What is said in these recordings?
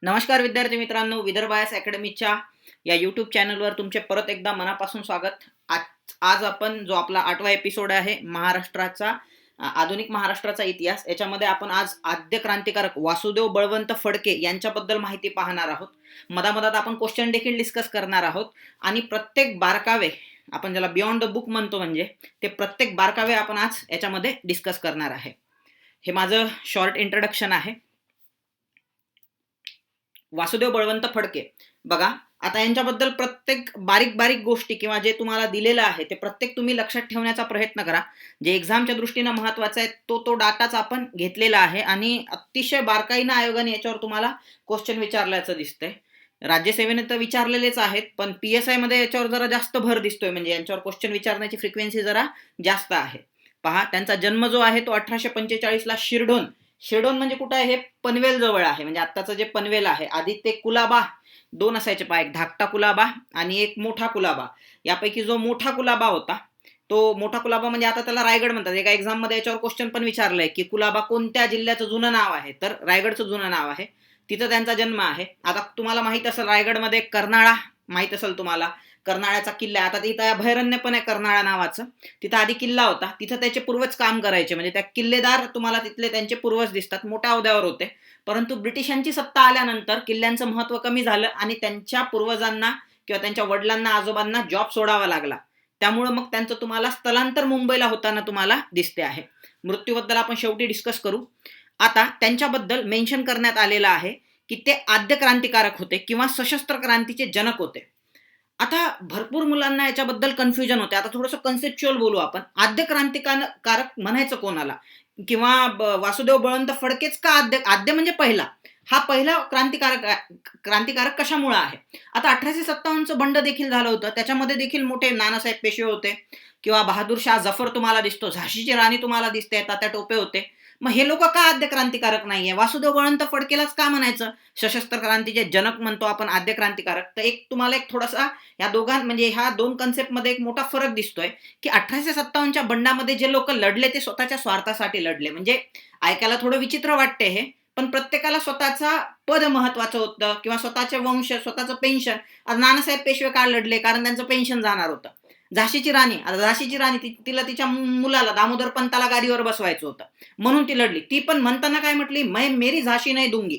नमस्कार विद्यार्थी मित्रांनो, विदर्भ आयएस अकॅडमीच्या या यूट्यूब चॅनलवर तुमचे परत एकदा मनापासून स्वागत. आज आपण जो आपला 8वा एपिसोड आहे महाराष्ट्राचा आधुनिक महाराष्ट्राचा इतिहास, याच्यामध्ये आपण आज आद्य क्रांतिकारक वासुदेव बळवंत फडके यांच्याबद्दल माहिती पाहणार आहोत. मधामधात आपण क्वेश्चन देखील डिस्कस करणार आहोत आणि प्रत्येक बारकावे, आपण ज्याला बियॉन्ड द बुक म्हणतो, म्हणजे ते प्रत्येक बारकावे आपण आज याच्यामध्ये डिस्कस करणार आहे. हे माझं शॉर्ट इंट्रोडक्शन आहे. वासुदेव बळवंत फडके, बघा आता यांच्याबद्दल प्रत्येक बारीक बारीक गोष्टी किंवा जे तुम्हाला दिलेलं आहे ते प्रत्येक तुम्ही लक्षात ठेवण्याचा प्रयत्न करा. जे एक्झामच्या दृष्टीनं महत्वाचा आहे तो डाटाच आपण घेतलेला आहे आणि अतिशय बारकाईनं आयोगाने याच्यावर तुम्हाला क्वेश्चन विचारल्याचं दिसतंय. राज्यसेवेने तर विचारलेलेच आहेत, पण PSI मध्ये याच्यावर जरा जास्त भर दिसतोय, म्हणजे यांच्यावर क्वेश्चन विचारण्याची फ्रिक्वेन्सी जरा जास्त आहे. पहा, त्यांचा जन्म जो आहे तो 1845ला शिरडोन म्हणजे कुठं आहे? हे पनवेल जवळ आहे, म्हणजे आत्ताचं जे पनवेल आहे. आधी ते कुलाबा दोन असायचे पहा, एक धाकटा कुलाबा आणि एक मोठा कुलाबा. यापैकी जो मोठा कुलाबा होता, तो मोठा कुलाबा म्हणजे आता त्याला रायगड म्हणतात. एका एक्झाम मध्ये याच्यावर क्वेश्चन पण विचारलंय की कुलाबा कोणत्या जिल्ह्याचं जुनं नाव आहे, तर रायगडचं जुनं नाव आहे. तिथं त्यांचा जन्म आहे. आता तुम्हाला माहित असेल, रायगडमध्ये कर्नाळा माहित असेल तुम्हाला, कर्नाळ्याचा किल्ला. आता तिथं अभयारण्य पण आहे कर्नाळा नावाचं. तिथं आधी किल्ला होता, तिथं त्याचे पूर्वज काम करायचे, म्हणजे त्या किल्लेदार तुम्हाला तिथले त्यांचे पूर्वज दिसतात, मोठ्या अहद्यावर होते. परंतु ब्रिटिशांची सत्ता आल्यानंतर किल्ल्यांचं महत्व कमी झालं आणि त्यांच्या पूर्वजांना किंवा त्यांच्या वडिलांना आजोबांना जॉब सोडावा लागला. त्यामुळे मग त्यांचं तुम्हाला स्थलांतर मुंबईला होताना तुम्हाला दिसते आहे. मृत्यूबद्दल आपण शेवटी डिस्कस करू. आता त्यांच्याबद्दल मेन्शन करण्यात आलेलं आहे की ते आद्य क्रांतिकारक होते किंवा सशस्त्र क्रांतीचे जनक होते. आता भरपूर मुलांना याच्याबद्दल कन्फ्युजन होते. आता थोडंसं कन्सेप्च्युअल बोलू आपण. आद्य क्रांतिकारक म्हणायचं कोणाला, किंवा वासुदेव बळवंत फडकेच का आद्य? आद्य म्हणजे पहिला. हा पहिला क्रांतिकारक कशामुळे आहे? आता 1857चं बंड देखील झालं होतं, त्याच्यामध्ये देखील मोठे नानासाहेब पेशवे होते, किंवा बहादूर शाह जफर तुम्हाला दिसतो, झाशीची राणी तुम्हाला दिसते, तात्या टोपे होते. मग हे लोक का आद्य क्रांतिकारक नाहीये? वासुदेव बळवंत फडकेलाच का म्हणायचं सशस्त्र क्रांतीचे जनक म्हणतो आपण, आद्य क्रांतिकारक? तर तुम्हाला एक थोडासा या म्हणजे ह्या दोन कन्सेप्ट मध्ये एक मोठा फरक दिसतोय की 1857च्या बंडामध्ये जे लोक लढले ते स्वतःच्या स्वार्थासाठी लढले. म्हणजे ऐकायला थोडं विचित्र वाटते हे, पण प्रत्येकाला स्वतःचा पद महत्वाचं होतं किंवा स्वतःचे वंश, स्वतःचं पेन्शन. नानासाहेब पेशवे का लढले? कारण त्यांचं पेन्शन जाणार होतं. झाशीची राणी तिला तिच्या मुलाला दामोदर पंताला गादीवर बसवायचं होतं, म्हणून ती लढली. ती पण म्हणताना काय म्हटली? मैं मेरी झाशी नाही दूंगी.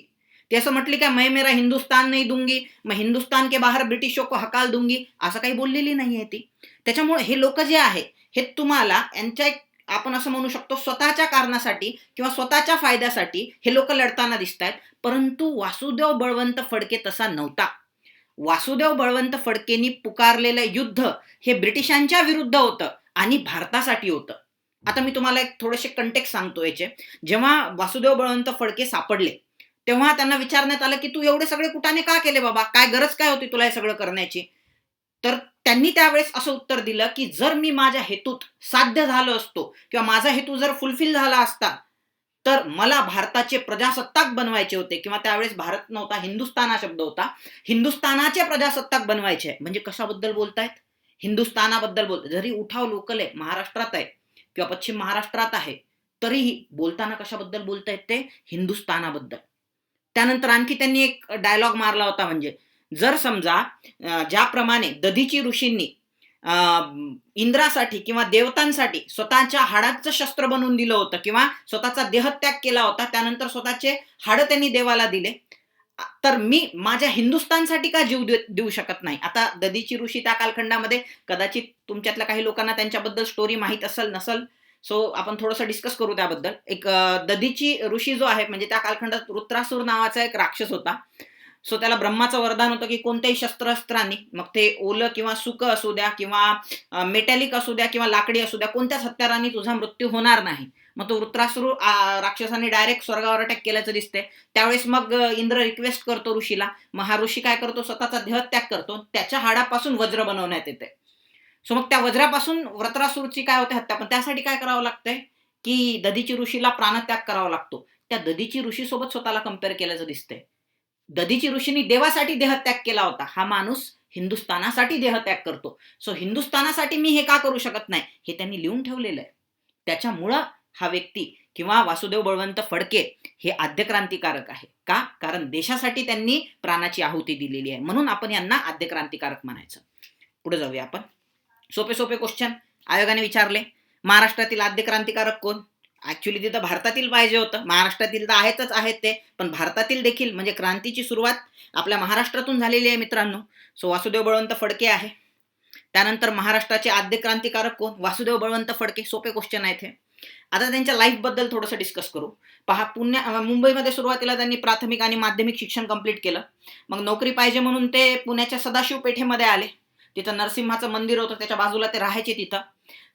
ती असं म्हटली का मैं मेरा हिंदुस्तान नाही दूंगी, मैं हिंदुस्तान के बाहेर ब्रिटिशों को हकाल दूंगी, असं काही बोललेली नाहीये ती. त्याच्यामुळे हे लोक जे आहे हे तुम्हाला यांच्या आपण असं म्हणू शकतो स्वतःच्या कारणासाठी किंवा स्वतःच्या फायद्यासाठी हे लोक लढताना दिसत आहेत. परंतु वासुदेव बळवंत फडके तसा नव्हता. वासुदेव बळवंत फडकेंनी पुकारलेलं युद्ध हे ब्रिटिशांच्या विरुद्ध होतं आणि भारतासाठी होतं. आता मी तुम्हाला एक थोडेसे कंटेक्स्ट सांगतो याचे. जेव्हा वासुदेव बळवंत फडके सापडले तेव्हा त्यांना विचारण्यात आलं की तू एवढे सगळे कुटाणे का केले बाबा, काय गरज काय होती तुला हे सगळं करण्याची? तर त्यांनी त्यावेळेस असं उत्तर दिलं की जर मी माझ्या हेतूत साध्य झालो असतो किंवा माझा हेतू जर फुलफिल झाला असता तर मला भारताचे प्रजासत्ताक बनवायचे होते, किंवा त्यावेळेस भारत नव्हता, हिंदुस्थान हा शब्द होता. हिंदुस्थानाचे प्रजासत्ताक बनवायचे. म्हणजे कशाबद्दल बोलतायत? हिंदुस्थानाबद्दल बोलतात. जरी उठाव लोकल आहे, महाराष्ट्रात आहे किंवा पश्चिम महाराष्ट्रात आहे, तरीही बोलताना कशाबद्दल बोलतायत ते? हिंदुस्थानाबद्दल. त्यानंतर आणखी त्यांनी एक डायलॉग मारला होता, म्हणजे जर समजा ज्याप्रमाणे दधीची ऋषींनी इंद्रासाठी किंवा देवतांसाठी स्वतःच्या हाडाचं शस्त्र बनवून दिलं होतं किंवा स्वतःचा देहत्याग केला होता, त्यानंतर स्वतःचे हाड त्यांनी देवाला दिले, तर मी माझ्या हिंदुस्थानसाठी का जीव देऊ शकत नाही? आता दधीची ऋषी त्या कालखंडामध्ये, कदाचित तुमच्यातल्या काही लोकांना त्यांच्याबद्दल स्टोरी माहित असेल नसल, सो आपण थोडंसं डिस्कस करू त्याबद्दल. एक दधीची ऋषी जो आहे, म्हणजे त्या कालखंडात वृत्रासूर नावाचा एक राक्षस होता. सो त्याला ब्रह्माचं वरदान होतं की कोणत्याही शस्त्रास्त्रांनी, मग ते ओलं किंवा सुकं असू द्या किंवा मेटॅलिक असू द्या किंवा लाकडी असू द्या, कोणत्याच हत्यारांनी तुझा मृत्यू होणार नाही. मग तो वृत्रासूर राक्षसाने डायरेक्ट स्वर्गावर अटॅक केल्याचं दिसते. त्यावेळेस मग इंद्र रिक्वेस्ट करतो ऋषीला. मग हा ऋषी काय करतो? स्वतःचा देहत्याग करतो. त्याच्या हाडापासून वज्र बनवण्यात येते. सो मग त्या वज्रापासून वृत्रासूरची काय होते? हत्या. पण त्यासाठी काय करावं लागतंय की दधीची ऋषीला प्राणत्याग करावा लागतो. त्या दधीची ऋषी सोबत स्वतःला कम्पेअर केल्याचं दिसतंय. दधीची ऋषींनी देवासाठी देहत्याग केला होता, हा माणूस हिंदुस्थानासाठी देहत्याग करतो. सो हिंदुस्थानासाठी मी हे का करू शकत नाही, हे त्यांनी लिहून ठेवलेलं आहे. त्याच्यामुळं हा व्यक्ती किंवा वासुदेव बळवंत फडके हे आद्य क्रांतिकारक आहे. का? कारण देशासाठी त्यांनी प्राणाची आहुती दिलेली आहे, म्हणून आपण यांना आद्य क्रांतिकारक म्हणायचं. पुढे जाऊया आपण. सोपे सोपे क्वेश्चन आयोगाने विचारले. महाराष्ट्रातील आद्य क्रांतिकारक कोण? ऍक्च्युली तिथं भारतातील पाहिजे होतं, महाराष्ट्रातील तर आहेतच आहेत ते, पण भारतातील देखील म्हणजे क्रांतीची सुरुवात आपल्या महाराष्ट्रातून झालेली आहे मित्रांनो. सो वासुदेव बळवंत फडके आहे. त्यानंतर महाराष्ट्राचे आद्य क्रांतिकारक कोण? वासुदेव बळवंत फडके. सोपे क्वेश्चन आहेत हे. आता त्यांच्या लाईफ बद्दल थोडंसं डिस्कस करू. पहा, मुंबईमध्ये सुरुवातीला त्यांनी प्राथमिक आणि माध्यमिक शिक्षण कंप्लीट केलं. मग नोकरी पाहिजे म्हणून ते पुण्याच्या सदाशिव पेठेमध्ये आले. तिथं नरसिंहाचं मंदिर होतं, त्याच्या बाजूला ते राहायचे तिथं.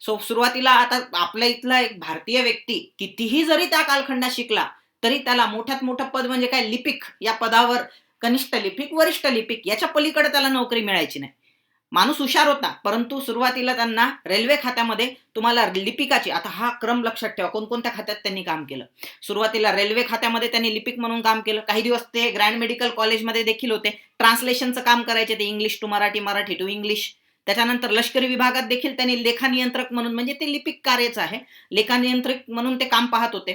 सो सुरुवातीला आता आपल्या इथला एक भारतीय व्यक्ती कितीही जरी त्या कालखंडात शिकला तरी त्याला मोठ्यात मोठं पद म्हणजे काय, लिपिक या पदावर, कनिष्ठ लिपिक, वरिष्ठ लिपिक, याच्या पलीकडे त्याला नोकरी मिळायची नाही. माणूस हुशार होता, परंतु सुरुवातीला त्यांना रेल्वे खात्यामध्ये तुम्हाला लिपिकाची, आता हा क्रम लक्षात ठेवा, कोणकोणत्या खात्यात त्यांनी काम केलं. सुरुवातीला रेल्वे खात्यामध्ये त्यांनी लिपिक म्हणून काम केलं. काही दिवस ते ग्रँड मेडिकल कॉलेजमध्ये देखील होते, ट्रान्सलेशनचं काम करायचे ते, English to Marathi, Marathi to English. त्याच्यानंतर लष्करी विभागात देखील त्यांनी लेखानियंत्रक म्हणून, म्हणजे ते लिपिक कार्यच आहे, लेखानियंत्रक म्हणून ते काम पाहत होते.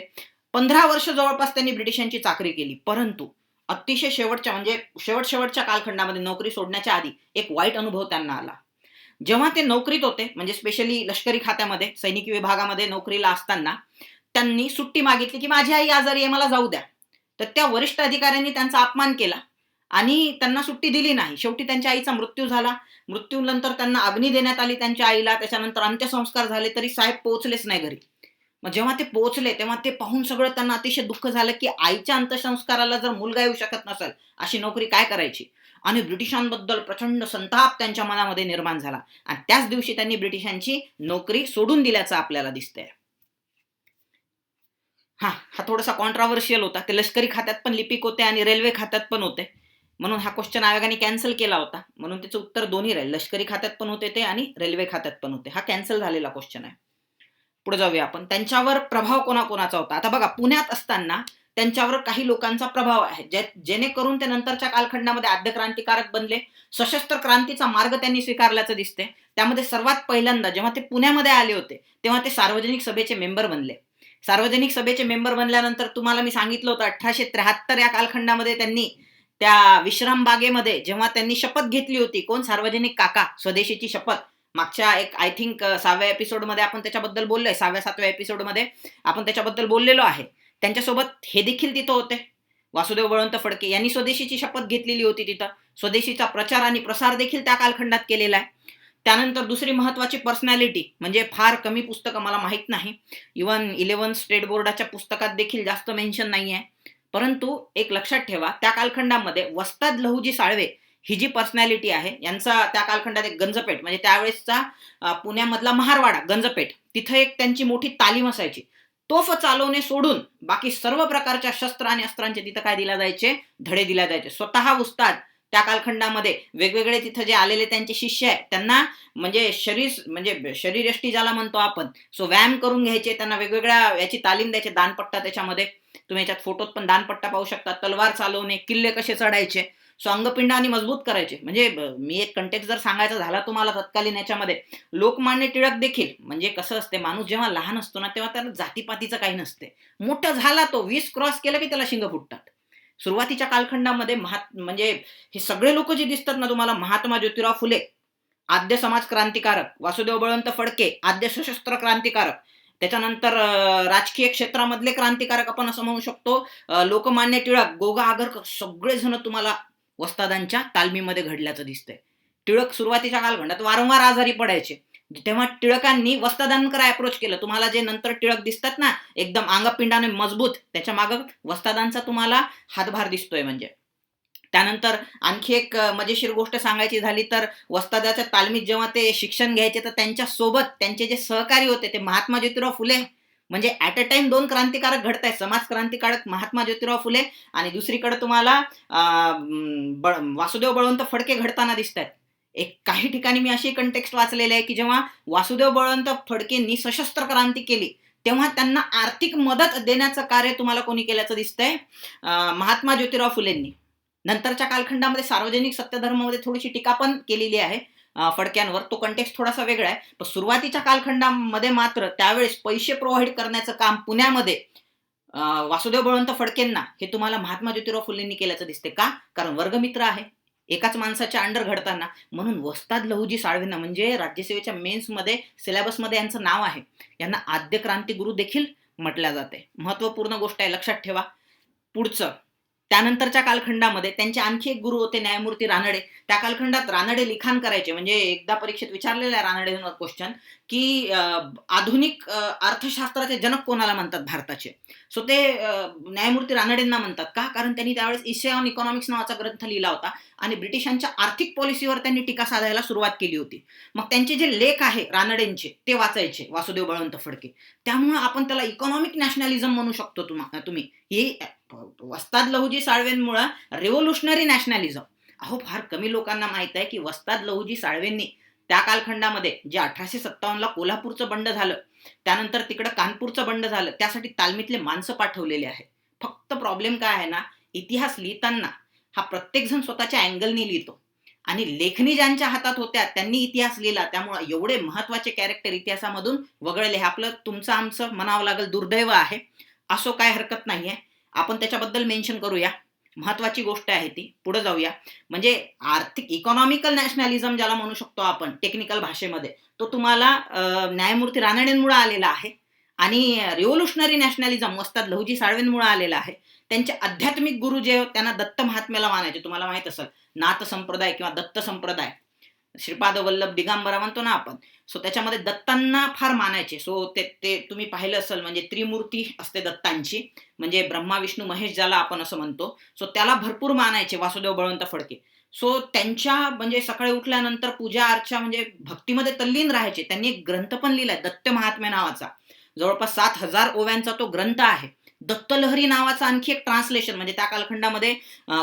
15 वर्ष जवळपास त्यांनी ब्रिटिशांची चाकरी केली. परंतु अतिशय शेवटच्या म्हणजे शेवटच्या कालखंडामध्ये नोकरी सोडण्याच्या आधी एक वाईट अनुभव त्यांना आला. जेव्हा ते नोकरीत होते, म्हणजे स्पेशली लष्करी खात्यामध्ये, सैनिकी विभागामध्ये नोकरीला असताना त्यांनी सुट्टी मागितली की माझी आई आजारी आहे, मला जाऊ द्या. तर त्या वरिष्ठ अधिकाऱ्यांनी त्यांचा अपमान केला आणि त्यांना सुट्टी दिली नाही. शेवटी त्यांच्या आईचा मृत्यू झाला. मृत्यूनंतर त्यांना अग्नी देण्यात आली त्यांच्या आईला. त्याच्यानंतर अंत्यसंस्कार झाले, तरी साहेब पोहोचलेच नाही घरी. मग जेव्हा ते पोहोचले तेव्हा ते पाहून सगळं त्यांना अतिशय दुःख झालं की आईच्या अंत्यसंस्काराला जर मुलगा येऊ शकत नसेल, अशी नोकरी काय करायची. आणि ब्रिटिशांबद्दल प्रचंड संताप त्यांच्या मनामध्ये निर्माण झाला आणि त्याच दिवशी त्यांनी ब्रिटिशांची नोकरी सोडून दिल्याचं आपल्याला दिसतंय. हा थोडासा कॉन्ट्राव्हर्शियल होता. ते लष्करी खात्यात पण लिपिक होते आणि रेल्वे खात्यात पण होते, म्हणून हा क्वेश्चन आयोगाने कॅन्सल केला होता. म्हणून त्याचं उत्तर दोन्ही राहील, लष्करी खात्यात पण होते ते आणि रेल्वे खात्यात पण होते. हा कॅन्सल झालेला क्वेश्चन आहे. पुढे जाऊया आपण. त्यांच्यावर प्रभाव कोणाकोणाचा होता. आता बघा, पुण्यात असताना त्यांच्यावर काही लोकांचा प्रभाव आहे, जेणेकरून ते नंतरच्या कालखंडामध्ये आद्य क्रांतिकारक बनले. सशस्त्र क्रांतीचा मार्ग त्यांनी स्वीकारल्याचं दिसते. त्यामध्ये सर्वात पहिल्यांदा जेव्हा ते पुण्यामध्ये आले होते तेव्हा ते सार्वजनिक सभेचे मेंबर बनले. सार्वजनिक सभेचे मेंबर बनल्यानंतर तुम्हाला मी सांगितलं होतं 1873 या कालखंडामध्ये त्यांनी त्या विश्राम बागेमध्ये जेव्हा त्यांनी शपथ घेतली होती, कोण, सार्वजनिक काका, स्वदेशीची शपथ. मागच्या एक आय थिंक 6व्या एपिसोडमध्ये आपण त्याच्याबद्दल बोललोय, 6व्या-7व्या एपिसोडमध्ये आपण त्याच्याबद्दल बोललेलो आहे. त्यांच्यासोबत हे देखील तिथं होते, वासुदेव बळवंत फडके यांनी स्वदेशीची शपथ घेतलेली होती तिथं. स्वदेशीचा प्रचार आणि प्रसार देखील त्या कालखंडात केलेला आहे. त्यानंतर दुसरी महत्वाची पर्सनॅलिटी, म्हणजे फार कमी पुस्तकं, मला माहित नाही, इव्हन 11 स्टेट बोर्डाच्या पुस्तकात देखील जास्त मेन्शन नाही आहे, परंतु एक लक्षात ठेवा, त्या कालखंडामध्ये वस्ताद लहुजी साळवे ही जी पर्सनॅलिटी आहे, यांचा त्या कालखंडात एक गंजपेठ, म्हणजे त्यावेळेसचा पुण्यामधला महारवाडा गंजपेठ, तिथं एक त्यांची मोठी तालीम असायची. तोफ चालवणे सोडून बाकी सर्व प्रकारच्या शस्त्र आणि अस्त्रांचे तिथं काय दिला जायचे, धडे दिला जायचे. स्वतः उस्ताद त्या कालखंडामध्ये वेगवेगळे तिथं जे आलेले त्यांचे शिष्य आहे त्यांना म्हणजे शरीरयष्टी ज्याला म्हणतो आपण, सो व्यायाम करून घ्यायचे, त्यांना वेगवेगळ्या याची तालीम द्यायचे. दानपट्टा त्याच्यामध्ये तुम्ही याच्यात फोटोत पण दानपट्टा पाहू शकता. तलवार चालवणे, किल्ले कसे चढायचे, सो अंगपिंडाने मजबूत करायचे. म्हणजे मी एक कंटेक्स्ट जर सांगायचा झाला तुम्हाला तत्कालीन याच्यामध्ये, लोकमान्य टिळक देखील, म्हणजे कसं असते, माणूस जेव्हा लहान असतो ना तेव्हा त्याला जातीपातीचं काही नसते. मोठा झाला तो 20 क्रॉस केलं की त्याला शिंग फुटतात. सुरुवातीच्या कालखंडामध्ये म्हणजे हे सगळे लोक जे दिसतात ना तुम्हाला, महात्मा ज्योतिराव फुले आद्य समाज क्रांतिकारक, वासुदेव बळवंत फडके आद्य सशस्त्र क्रांतिकारक, त्याच्यानंतर राजकीय क्षेत्रामधले क्रांतिकारक आपण असं म्हणू शकतो, लोकमान्य टिळक, गोगा आगरकर, सगळेजण तुम्हाला वस्तादांच्या तालमीमध्ये घडल्याचं दिसतंय. टिळक सुरुवातीच्या कालखंडात वारंवार आजारी पडायचे, तेव्हा टिळकांनी वस्तादांकडे अप्रोच केलं. तुम्हाला जे नंतर टिळक दिसतात ना एकदम अंगपिंडाने मजबूत, त्याच्या मागं वस्तादांचा तुम्हाला हातभार दिसतोय. म्हणजे त्यानंतर आणखी एक मजेशीर गोष्ट सांगायची झाली तर, वस्तादाच्या तालमीत जेव्हा ते शिक्षण घ्यायचे तर त्यांच्या सोबत त्यांचे जे सहकारी होते ते महात्मा ज्योतिराव फुले, म्हणजे ऍट अ टाइम 2 क्रांतिकारक घडतायत, समाज क्रांतिकारक महात्मा ज्योतिराव फुले आणि दुसरीकडे तुम्हाला वासुदेव बळवंत फडके घडताना दिसत आहेत. एक काही ठिकाणी मी अशी कंटेक्स्ट वाचलेले आहे की जेव्हा वासुदेव बळवंत फडकेंनी सशस्त्र क्रांती केली तेव्हा त्यांना आर्थिक मदत देण्याचं कार्य तुम्हाला कोणी केल्याचं दिसतंय, महात्मा ज्योतिराव फुलेंनी. नंतरच्या कालखंडामध्ये सार्वजनिक सत्यधर्मामध्ये थोडीशी टीका पण केलेली आहे. फडक्यांवर, तो कंटेक्स्ट थोडासा वेगळा आहे. पण सुरुवातीच्या कालखंडामध्ये मात्र त्यावेळेस पैसे प्रोव्हाइड करण्याचं काम पुण्यामध्ये वासुदेव बळवंत फडकेंना हे तुम्हाला महात्मा ज्योतिराव फुलेंनी केल्याचं दिसते. का? कारण वर्गमित्र आहे एकाच माणसाच्या अंडर घडताना. म्हणून वस्ताद लहुजी साळवेंना, म्हणजे राज्यसेवेच्या मेन्समध्ये सिलेबसमध्ये यांचं नाव आहे, यांना आद्य क्रांतिगुरु देखील म्हटल्या जाते. महत्वपूर्ण गोष्ट आहे, लक्षात ठेवा. पुढचं, त्यानंतरच्या कालखंडामध्ये त्यांचे आणखी एक गुरु होते न्यायमूर्ती रानडे. त्या कालखंडात रानडे लिखाण करायचे, म्हणजे एकदा परीक्षेत विचारलेला आहे रानडेंवर क्वेश्चन, की आधुनिक अर्थशास्त्राचे जनक कोणाला म्हणतात भारताचे. सो ते न्यायमूर्ती रानडेंना म्हणतात. का? कारण त्यांनी त्यावेळेस इसे ऑन इकॉनॉमिक्स नावाचा ग्रंथ लिहिला होता आणि ब्रिटिशांच्या आर्थिक पॉलिसीवर त्यांनी टीका साधायला सुरुवात केली होती. मग त्यांचे जे लेख आहे रानडेंचे ते वाचायचे वासुदेव बळवंत फडके. त्यामुळे आपण त्याला इकॉनॉमिक नॅशनलिझम म्हणू शकतो. तुम्ही हे वस्ताद लहुजी साळवेंमुळे रेव्होल्युशनरी नॅशनलिझम. अहो, फार कमी लोकांना माहित आहे की वस्ताद लहुजी साळवेंनी त्या कालखंडामध्ये जे 1857ला कोल्हापूरचं बंड झालं, त्यानंतर तिकडं कानपूरचं बंड झालं, त्यासाठी तालमीतले माणसं पाठवलेले आहेत. फक्त प्रॉब्लेम काय आहे ना, इतिहास लिहिताना हा प्रत्येक जण स्वतःच्या अँगलनी लिहितो आणि लेखणी ज्यांच्या हातात होत्या त्यांनी इतिहास लिहिला. त्यामुळे एवढे महत्वाचे कॅरेक्टर इतिहासामधून वगळले. हे आपलं तुमचं आमचं म्हणावं लागेल दुर्दैव आहे. असो, काय हरकत नाहीये, आपण त्याच्याबद्दल मेन्शन करूया. महत्वाची गोष्ट आहे ती. पुढे जाऊया. म्हणजे आर्थिक इकॉनॉमिकल नॅशनलिझम ज्याला म्हणू शकतो आपण टेक्निकल भाषेमध्ये, तो तुम्हाला न्यायमूर्ती रानडेंमुळे आलेला आहे आणि रिव्होल्युशनरी नॅशनलिझम वस्ताद लहुजी साळवेंमुळे आलेला आहे. त्यांचे आध्यात्मिक गुरु जे त्यांना दत्त महात्म्याला मानायचे, तुम्हाला माहित असेल, नाथ संप्रदाय किंवा दत्त संप्रदाय, श्रीपाद वल्लभ दिगंबरा म्हणतो ना आपण. सो त्याच्यामध्ये दत्तांना फार मानायचे. सो ते तुम्ही पाहिलं असेल, म्हणजे त्रिमूर्ती असते दत्तांची, म्हणजे ब्रह्मा विष्णू महेश ज्याला आपण असं म्हणतो. सो त्याला भरपूर मानायचे वासुदेव बळवंत फडके. सो त्यांच्या म्हणजे सकाळी उठल्यानंतर पूजा अर्चा म्हणजे भक्तीमध्ये तल्लीन राहायचे. त्यांनी एक ग्रंथ पण लिहिलाय दत्त महात्म्य नावाचा, जवळपास 7,000 ओव्यांचा तो ग्रंथ आहे. दत्तलहरी नावाचा आणखी एक ट्रान्सलेशन, म्हणजे त्या कालखंडामध्ये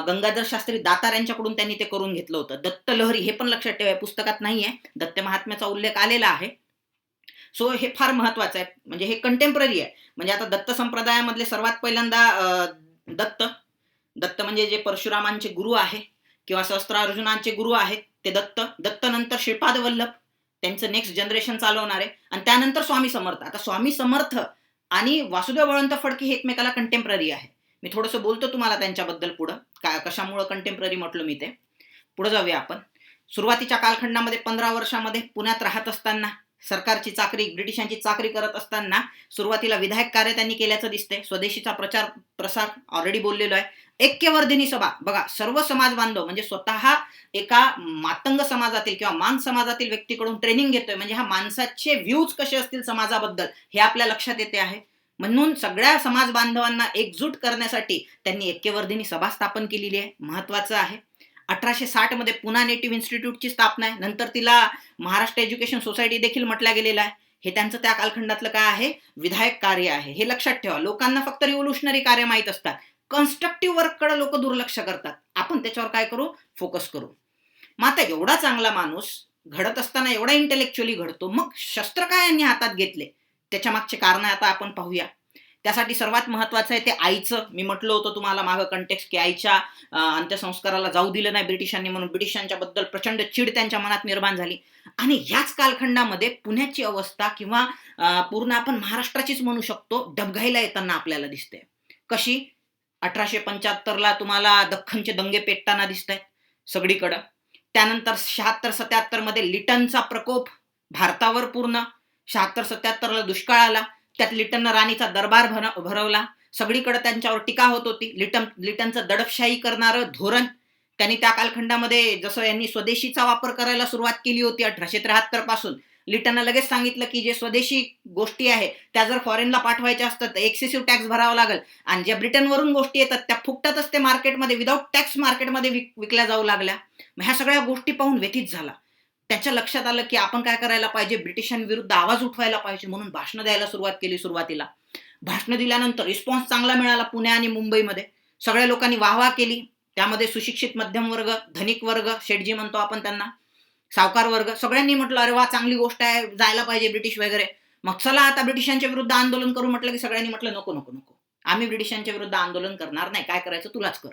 गंगाधर शास्त्री दातार यांच्याकडून त्यांनी ते करून घेतलं होतं. दत्तलहरी हे पण लक्षात ठेवा, पुस्तकात नाहीये, दत्त महात्म्याचा उल्लेख आलेला आहे. सो हे फार महत्वाचं आहे, म्हणजे हे कंटेम्पररी आहे. म्हणजे आता दत्त संप्रदायामधले सर्वात पहिल्यांदा दत्त म्हणजे जे परशुरामांचे गुरु आहे किंवा सहस्त्रार्जुनांचे गुरु आहेत ते दत्त नंतर श्रीपाद वल्लभ, त्यांचं नेक्स्ट जनरेशन चालवणार आहे, आणि त्यानंतर स्वामी समर्थ. आता स्वामी समर्थ आणि वासुदेव बळवंत फडके हे एकमेकाला कंटेम्पररी आहे. मी थोडंसं बोलतो तुम्हाला त्यांच्याबद्दल पुढं, कशामुळे कंटेम्पररी म्हटलं मी ते. पुढे जाऊया आपण. सुरुवातीच्या कालखंडामध्ये 15 वर्षामध्ये पुण्यात राहत असताना, सरकारची चाकरी, ब्रिटिशांची चाकरी करत असताना सुरुवातीला विधायक कार्य त्यांनी केल्याचं दिसतंय. स्वदेशीचा प्रचार प्रसार ऑलरेडी बोललेलो आहे. ऐक्यवर्धिनी सभा, बघा, सर्व समाज बांधव, म्हणजे स्वतः एका मातंग समाजातील किंवा मान समाजातील व्यक्तीकडून ट्रेनिंग घेतोय, म्हणजे हा माणसाचे व्ह्यूज कसे असतील समाजाबद्दल हे आपल्या लक्षात येते आहे. म्हणून सगळ्या समाज बांधवांना एकजूट करण्यासाठी त्यांनी ऐक्यवर्धिनी सभा स्थापन केलेली आहे. महत्वाचं आहे. 1860 मध्ये पुणा नेटिव्ह इन्स्टिट्यूटची स्थापना आहे. नंतर तिला महाराष्ट्र एज्युकेशन सोसायटी देखील म्हटल्या गेलेला आहे. हे त्यांचं त्या कालखंडातलं काय आहे, विधायक कार्य आहे. हे लक्षात ठेवा. लोकांना फक्त रिव्होल्युशनरी कार्य माहित असतात, कन्स्ट्रक्टिव्ह वर्ककडे लोक दुर्लक्ष करतात. आपण त्याच्यावर काय करू, फोकस करू. मग आता एवढा चांगला माणूस घडत असताना एवढा इंटेलेक्च्युअली घडतो, मग शस्त्र काय यांनी हातात घेतले, त्याच्या मागचे कारण आता आपण पाहूया. त्यासाठी सर्वात महत्वाचं आहे ते आईचं. मी म्हटलं होतं तुम्हाला मागं कंटेक्स्ट, की आईच्या अंत्यसंस्काराला जाऊ दिलं नाही ब्रिटिशांनी, म्हणून ब्रिटिशांच्या बद्दल प्रचंड चीड त्यांच्या मनात निर्माण झाली. आणि ह्याच कालखंडामध्ये पुण्याची अवस्था किंवा पूर्ण आपण महाराष्ट्राचीच म्हणू शकतो, डबघाईला येताना आपल्याला दिसते. कशी? 1875ला तुम्हाला दख्खनचे दंगे पेटताना दिसत आहेत सगळीकडं. त्यानंतर 76-77 मध्ये लिटनचा प्रकोप भारतावर पूर्ण. 76-77ला दुष्काळ आला, त्यात लिटननं राणीचा दरबार भरवला. सगळीकडे त्यांच्यावर टीका होत होती. लिटनचं दडपशाही करणारं धोरण, त्यांनी त्या कालखंडामध्ये जसं यांनी स्वदेशीचा वापर करायला सुरुवात केली होती 1873 पासून, लिटननं लगेच सांगितलं की जे स्वदेशी गोष्टी आहे त्या जर फॉरेनला पाठवायच्या असतात तर एक्सेसिव्ह टॅक्स भरावा लागेल, आणि ज्या ब्रिटनवरून गोष्टी येतात त्या फुकटातच ते मार्केटमध्ये विदाऊट टॅक्स मार्केटमध्ये विकल्या जाऊ लागल्या. मग ह्या सगळ्या गोष्टी पाहून व्यथित झाला. त्याच्या लक्षात आलं की आपण काय करायला पाहिजे, ब्रिटिशांविरुद्ध आवाज उठवायला पाहिजे, म्हणून भाषणं द्यायला सुरुवात केली. सुरुवातीला भाषणं दिल्यानंतर रिस्पॉन्स चांगला मिळाला. पुणे आणि मुंबईमध्ये सगळ्या लोकांनी वाहवा केली. त्यामध्ये सुशिक्षित मध्यम वर्ग, धनिक वर्ग, शेठजी म्हणतो आपण त्यांना, सावकार वर्ग, सगळ्यांनी म्हटलं अरे वा, चांगली गोष्ट आहे, जायला पाहिजे ब्रिटिश वगैरे. मग चला आता ब्रिटिशांच्या विरुद्ध आंदोलन करू म्हटलं की सगळ्यांनी म्हटलं नको नको नको, आम्ही ब्रिटिशांच्या विरुद्ध आंदोलन करणार नाही, काय करायचं तुलाच कर.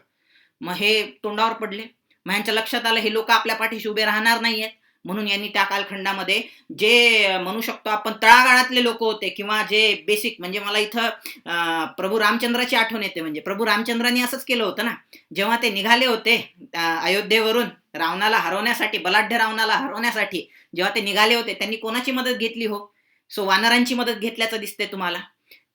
मग हे तोंडावर पडले. मग यांच्या लक्षात आलं हे लोक आपल्या पाठीशी उभे राहणार नाहीयेत. म्हणून यांनी त्या कालखंडामध्ये जे म्हणू शकतो आपण तळागाळातले लोक होते किंवा जे बेसिक, म्हणजे मला इथं प्रभू रामचंद्राची आठवण येते. म्हणजे प्रभू रामचंद्रांनी असंच केलं होतं ना, जेव्हा ते निघाले होते अयोध्येवरून रावणाला हरवण्यासाठी, बलाढ्य रावणाला हरवण्यासाठी जेव्हा ते निघाले होते, त्यांनी कोणाची मदत घेतली हो? सो वानरांची मदत घेतल्याचं दिसते तुम्हाला.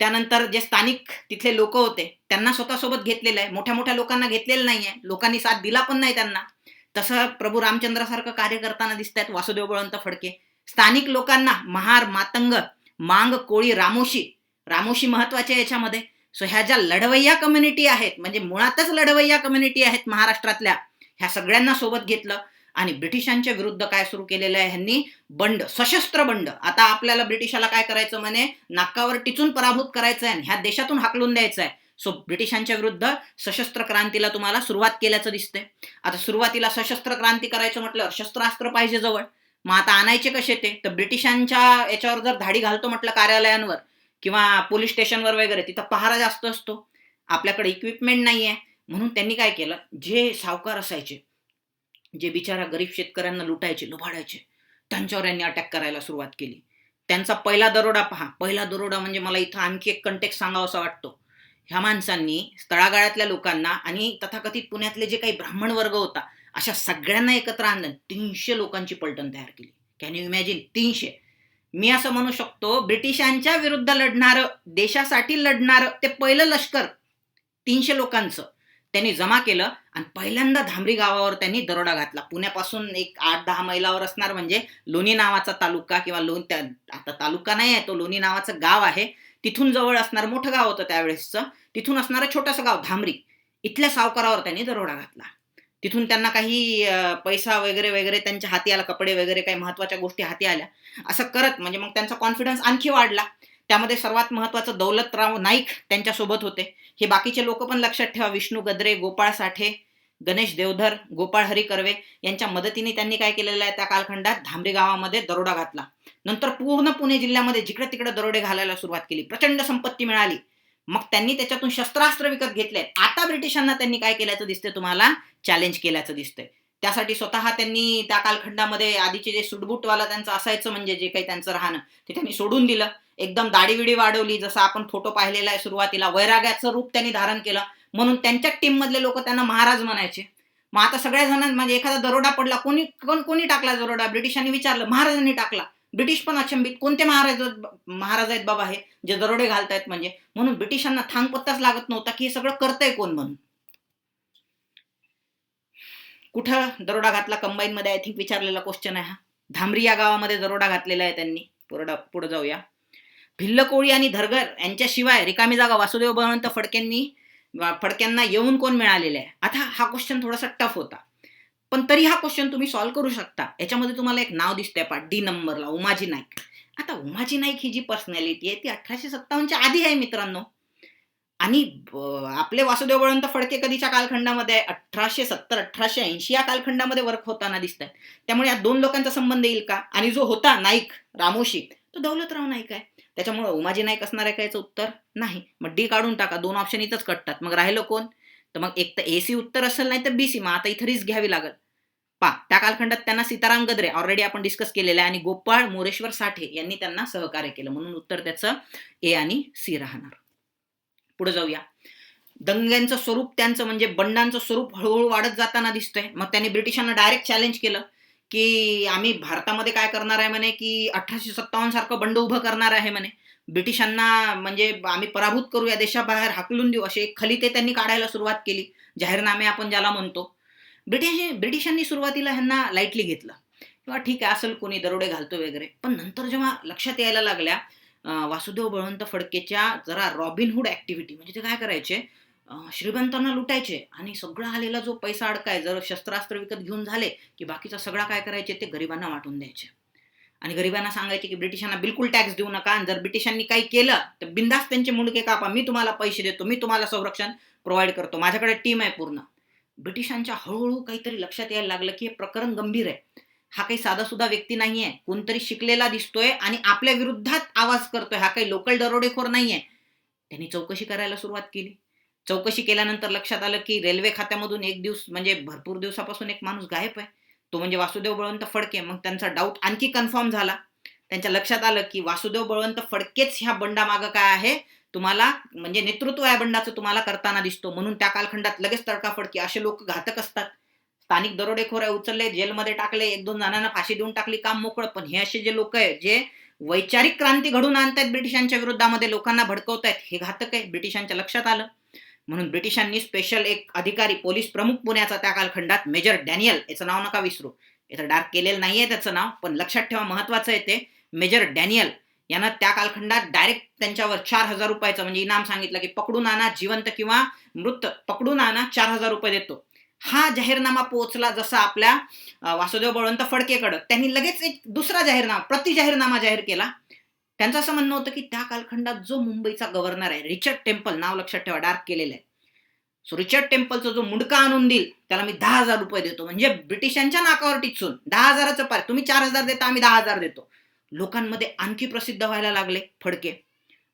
त्यानंतर जे स्थानिक तिथले लोक होते त्यांना स्वतःसोबत घेतलेलं आहे, मोठ्या मोठ्या लोकांना घेतलेलं नाहीये, लोकांनी साथ दिला पण नाही त्यांना. तसं प्रभू रामचंद्रासारखं कार्य करताना दिसत आहेत वासुदेव बळवंत फडके. स्थानिक लोकांना महार, मातंग, मांग, कोळी, रामोशी महत्वाचे आहे याच्यामध्ये. सो ह्या ज्या लढवय्या कम्युनिटी आहेत, म्हणजे मुळातच लढवय्या कम्युनिटी आहेत महाराष्ट्रातल्या, ह्या सगळ्यांना सोबत घेतलं आणि ब्रिटिशांच्या विरुद्ध काय सुरू केलेलं आहे ह्यांनी? बंड, सशस्त्र बंड. आता आपल्याला ब्रिटिशाला काय करायचं म्हणे? नाकावर टिचून पराभूत करायचं आहे, ह्या देशातून हाकलून द्यायचं आहे. सो ब्रिटिशांच्या विरुद्ध सशस्त्र क्रांतीला तुम्हाला सुरुवात केल्याचं दिसतंय. आता सुरुवातीला सशस्त्र क्रांती करायचं म्हटलं शस्त्रास्त्र पाहिजे जवळ. मग आता आणायचे कसे ते? तर ब्रिटिशांच्या याच्यावर जर धाडी घालतो म्हटलं कार्यालयांवर किंवा पोलीस स्टेशनवर वगैरे, तिथं पहारा जास्त असतो, आपल्याकडे इक्विपमेंट नाहीये. म्हणून त्यांनी काय केलं, जे सावकार असायचे, जे बिचारा गरीब शेतकऱ्यांना लुटायचे, लुबाडायचे, त्यांच्यावर यांनी अटॅक करायला सुरुवात केली. त्यांचा पहिला दरोडा पहा. पहिला दरोडा म्हणजे मला इथं आणखी एक कंटेक्स्ट सांगावासा वाटतो. ह्या माणसांनी तळागाळातल्या लोकांना आणि तथाकथित पुण्यातले जे काही ब्राह्मण वर्ग होता, अशा सगळ्यांना एकत्र आणलं, 300 लोकांची पलटण तयार केली. Can you imagine? 300. मी असं म्हणू शकतो, ब्रिटिशांच्या विरुद्ध लढणारं, देशासाठी लढणारं ते पहिलं लष्कर 300 लोकांचं त्यांनी जमा केलं आणि पहिल्यांदा धामरी गावावर त्यांनी दरोडा घातला. पुण्यापासून एक 8-10 मैलावर असणार, म्हणजे लोणी नावाचा तालुका किंवा आता तालुका नाही आहे तो, लोणी नावाचं गाव आहे, तिथून जवळ असणार, मोठं गाव होतं त्यावेळेसचं, तिथून असणारं छोटंसं गाव धामरी, इथल्या सावकारावर त्यांनी दरोडा घातला. तिथून त्यांना काही पैसा वगैरे वगैरे त्यांच्या हाती आला, कपडे वगैरे काही महत्वाच्या गोष्टी हाती आल्या. असं करत म्हणजे मग त्यांचा कॉन्फिडन्स आणखी वाढला. त्यामध्ये सर्वात महत्वाचं दौलतराव नाईक त्यांच्यासोबत होते. हे बाकीचे लोक पण लक्षात ठेवा, विष्णू गद्रे, गोपाळ साठे, गणेश देवधर, गोपाळ हरी कर्वे यांच्या मदतीने त्यांनी काय केलेलं आहे, त्या कालखंडात धामरी गावामध्ये दरोडा घातला. नंतर पूर्ण पुणे जिल्ह्यामध्ये जिकडे तिकडे दरोडे घालायला सुरुवात केली, प्रचंड संपत्ती मिळाली. मग त्यांनी त्याच्यातून शस्त्रास्त्र विकत घेतले. आता ब्रिटिशांना त्यांनी काय केल्याचं दिसतंय तुम्हाला? चॅलेंज केल्याचं दिसतंय. त्यासाठी स्वतः त्यांनी त्या कालखंडामध्ये आधीचे जे सुटबुटवाला त्यांचं असायचं, म्हणजे जे काही त्यांचं राहणं, ते त्यांनी सोडून दिलं. एकदम दाढी-विडी वाढवली, जसं आपण फोटो पाहिलेला आहे सुरुवातीला, वैराग्याचं रूप त्यांनी धारण केलं. म्हणून त्यांच्या टीम मधले लोक त्यांना महाराज म्हणायचे. मग आता सगळ्या जणांना, म्हणजे एखादा दरोडा पडला, कोणी टाकला दरोडा? ब्रिटिशांनी विचारलं, महाराजांनी टाकला. ब्रिटिश पण अचंबित, कोणते महाराज आहेत बाबा हे जे दरोडे घालतायत म्हणजे? म्हणून ब्रिटिशांना थांग पत्ताच लागत नव्हता की हे सगळं करतंय कोण म्हणून. कुठं दरोडा घातला? कंबाईन मध्ये आय थिंक विचारलेला क्वेश्चन आहे हा. धामरी या गावामध्ये दरोडा घातलेला आहे त्यांनी. पुढे जाऊया. भिल्ल, कोळी आणि धरगर यांच्याशिवाय रिकामी जागा वासुदेव बळवंत फडक्यांना येऊन कोण मिळालेले आहे? आता हा क्वेश्चन थोडासा टफ होता, पण तरी हा क्वेश्चन तुम्ही सॉल्व्ह करू शकता. याच्यामध्ये तुम्हाला एक नाव दिसतंय पा, डी नंबरला, उमाजी नाईक. आता उमाजी नाईक ही जी पर्सनॅलिटी आहे ती 1857च्या आधी आहे मित्रांनो. आणि आपले वासुदेव बळवंत फडके कधीच्या कालखंडामध्ये? 1870-1880 या कालखंडामध्ये वर्क होताना दिसतात. त्यामुळे या दोन लोकांचा संबंध येईल का? आणि जो होता नाईक रामोशी, तो दौलतराव नाईक आहे. त्याच्यामुळे उमाजी नाईक असणार आहे का? याचं उत्तर नाही. मग डी काढून टाका, 2 ऑप्शन इथंच कटतात. मग राहिलं कोण? तर मग एक तर एसी उत्तर असेल, नाही तर बीसी. मग आता इथं रिस्क घ्यावी लागेल. त्या कालखंडात त्यांना सीताराम गद्रे ऑलरेडी आपण डिस्कस केलेलं आहे, आणि गोपाळ मोरेश्वर साठे यांनी त्यांना सहकार्य केलं. म्हणून उत्तर त्याचं ए आणि सी राहणार. पुढे जाऊया. दंग्यांचं स्वरूप त्यांचं, म्हणजे बंडांचं स्वरूप हळूहळू वाढत जाताना दिसतंय. मग त्यांनी ब्रिटिशांना डायरेक्ट चॅलेंज केलं की आम्ही भारतामध्ये काय करणार आहे म्हणे, की 1857 सारखं बंड उभं करणार आहे म्हणे. ब्रिटिशांना म्हणजे आम्ही पराभूत करू, या देशाबाहेर हाकलून देऊ, असे एक खलिते त्यांनी काढायला सुरुवात केली. जाहीरनामे आपण ज्याला म्हणतो. ब्रिटिशांनी सुरुवातीला ह्यांना लाईटली घेतलं, किंवा ठीक आहे असेल कोणी दरोडे घालतो वगैरे. पण नंतर जेव्हा लक्षात यायला लागल्या वासुदेव बळवंत फडकेच्या जरा रॉबिनहुड ऍक्टिव्हिटी, म्हणजे ते काय करायचे, श्रीमंतांना लुटायचे आणि सगळा आलेला जो पैसा अडकाय, जर शस्त्रास्त्र विकत घेऊन झाले की बाकीचा सगळा काय करायचे, ते गरिबांना वाटून द्यायचे. आणि गरिबांना सांगायचे की ब्रिटिशांना बिलकुल टॅक्स देऊ नका, आणि जर ब्रिटिशांनी काही केलं तर बिंदास त्यांचे मुंडके कापा, मी तुम्हाला पैसे देतो, मी तुम्हाला संरक्षण प्रोव्हाइड करतो, माझ्याकडे टीम आहे पूर्ण. ब्रिटिशांच्या हळूहळू काहीतरी लक्षात यायला लागलं की हे प्रकरण गंभीर आहे. हा काही साधा व्यक्ती नाहीये, कोणतरी शिकलेला दिसतोय आणि आपल्या विरुद्धात आवाज करतोय, हा काही लोकल दरोडेखोर नाहीये. त्यांनी चौकशी करायला सुरुवात केली. चौकशी केल्यानंतर लक्षात आलं की रेल्वे खात्यामधून एक दिवस, म्हणजे भरपूर दिवसापासून एक माणूस गायब आहे. तो म्हणजे वासुदेव बळवंत फडके. मग त्यांचा डाऊट आणखी कन्फर्म झाला. त्यांच्या लक्षात आलं की वासुदेव बळवंत फडकेच ह्या बंडामागं काय आहे, तुम्हाला म्हणजे नेतृत्व या बंडाचं तुम्हाला करताना दिसतो. म्हणून त्या कालखंडात लगेच तडकाफडकी असे लोक घातक असतात. स्थानिक दरोडेखोर आहे, उचलले, जेलमध्ये टाकले, 1-2 जणांना फाशी देऊन टाकली, काम मोकळं. पण हे असे जे लोक आहेत जे वैचारिक क्रांती घडवून आणतायत ब्रिटिशांच्या विरोधामध्ये, लोकांना भडकवतायत, हे घातक आहे. ब्रिटिशांच्या लक्षात आलं. म्हणून ब्रिटिशांनी स्पेशल एक अधिकारी, पोलीस प्रमुख पुण्याचा त्या कालखंडात, मेजर डॅनियल, याचं नाव नका विसरू, याचं डार्क केलेलं नाहीये त्याचं नाव, पण लक्षात ठेवा, महत्वाचं आहे ते. मेजर डॅनियल यानं त्या कालखंडात डायरेक्ट त्यांच्यावर 4,000 रुपयाचं म्हणजे इनाम सांगितलं की पकडून आणा, जिवंत किंवा मृत पकडून आणा, 4,000 रुपये देतो. हा जाहीरनामा पोहोचला जसा आपल्या वासुदेव बळवंत फडकेकडं, त्यांनी लगेच एक दुसरा जाहीरनामा, जाहीरनामा जाहीर केला. त्यांचं असं म्हणणं होतं की त्या कालखंडात जो मुंबईचा गव्हर्नर आहे, रिचर्ड टेम्पल, नाव लक्षात ठेवा, डार्क केलेलं आहे. सो रिचर्ड टेम्पलचा जो मुंडका आणून देईल त्याला मी 10,000 रुपये देतो. म्हणजे ब्रिटिशांच्या नाकावर टिचून 10,000चं पार, तुम्ही 4,000 देता, आम्ही 10,000 देतो. लोकांमध्ये आणखी प्रसिद्ध व्हायला लागले फडके.